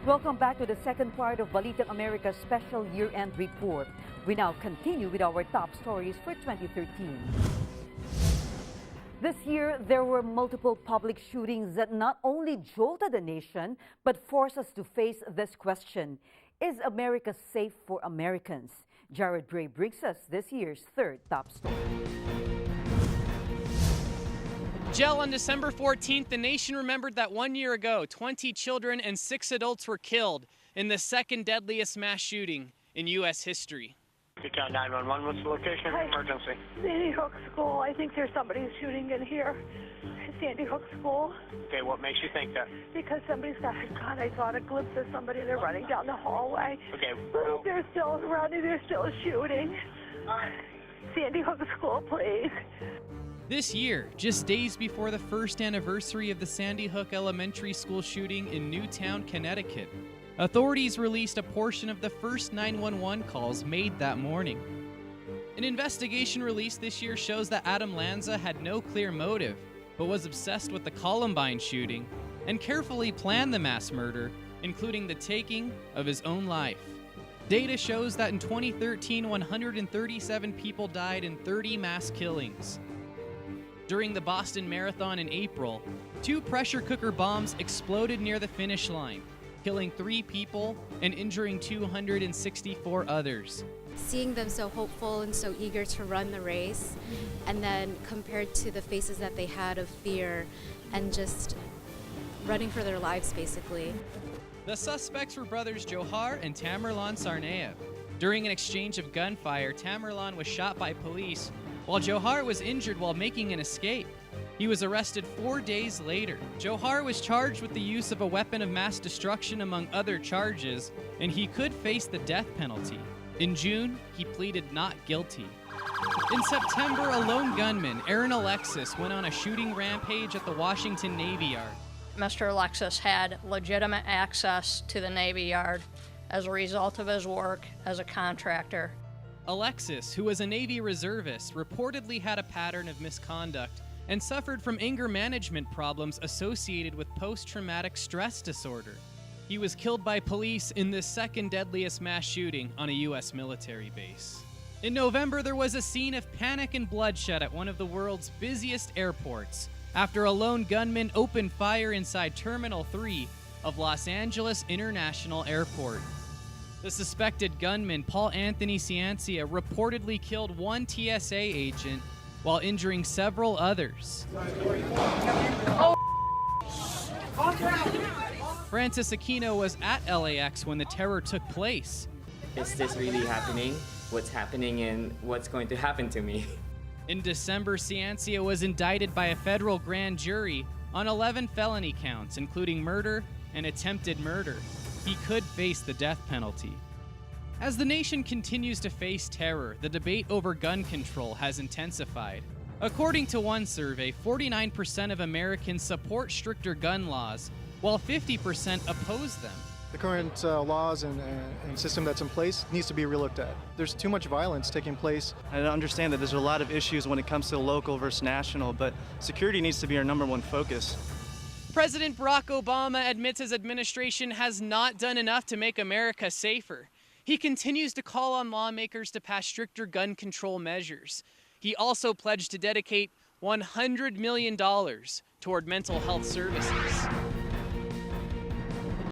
Welcome back to the second part of Balitang America's special year-end report. We now continue with our top stories for 2013. This year, there were multiple public shootings that not only jolted the nation, but forced us to face this question. Is America safe for Americans? Jared Bray brings us this year's third top story. Jill, on December 14th, the nation remembered that 1 year ago, 20 children and 6 adults were killed in the second deadliest mass shooting in U.S. history. Count 911, what's the location of emergency? Sandy Hook School. I think there's somebody shooting in here. Sandy Hook School. Okay, what makes you think that? Because somebody's got a gun. I saw a glimpse of somebody. They're running down the hallway. Okay. They're still running. They're still shooting. Sandy Hook School, please. This year, just days before the first anniversary of the Sandy Hook Elementary School shooting in Newtown, Connecticut, authorities released a portion of the first 911 calls made that morning. An investigation released this year shows that Adam Lanza had no clear motive, but was obsessed with the Columbine shooting and carefully planned the mass murder, including the taking of his own life. Data shows that in 2013, 137 people died in 30 mass killings. During the Boston Marathon in April, 2 pressure cooker bombs exploded near the finish line, killing 3 people and injuring 264 others. Seeing them so hopeful and so eager to run the race, and then compared to the faces that they had of fear and just running for their lives, basically. The suspects were brothers Johar and Tamerlan Tsarnaev. During an exchange of gunfire, Tamerlan was shot by police, while Johar was injured while making an escape. He was arrested 4 days later. Johar was charged with the use of a weapon of mass destruction among other charges, and he could face the death penalty. In June, he pleaded not guilty. In September, a lone gunman, Aaron Alexis, went on a shooting rampage at the Washington Navy Yard. Mr. Alexis had legitimate access to the Navy Yard as a result of his work as a contractor. Alexis, who was a Navy reservist, reportedly had a pattern of misconduct and suffered from anger management problems associated with post-traumatic stress disorder. He was killed by police in the second deadliest mass shooting on a U.S. military base. In November, there was a scene of panic and bloodshed at one of the world's busiest airports after a lone gunman opened fire inside Terminal 3 of Los Angeles International Airport. The suspected gunman, Paul Anthony Ciancia, reportedly killed 1 TSA agent while injuring several others. Francis Aquino was at LAX when the terror took place. Is this really happening? What's happening and what's going to happen to me? In December, Ciancia was indicted by a federal grand jury on 11 felony counts, including murder and attempted murder. He could face the death penalty. As the nation continues to face terror, the debate over gun control has intensified. According to one survey, 49% of Americans support stricter gun laws, while 50% oppose them. The current laws and system that's in place needs to be relooked at. There's too much violence taking place. I understand that there's a lot of issues when it comes to local versus national, but security needs to be our #1 focus. President Barack Obama admits his administration has not done enough to make America safer. He continues to call on lawmakers to pass stricter gun control measures. He also pledged to dedicate $100 million toward mental health services.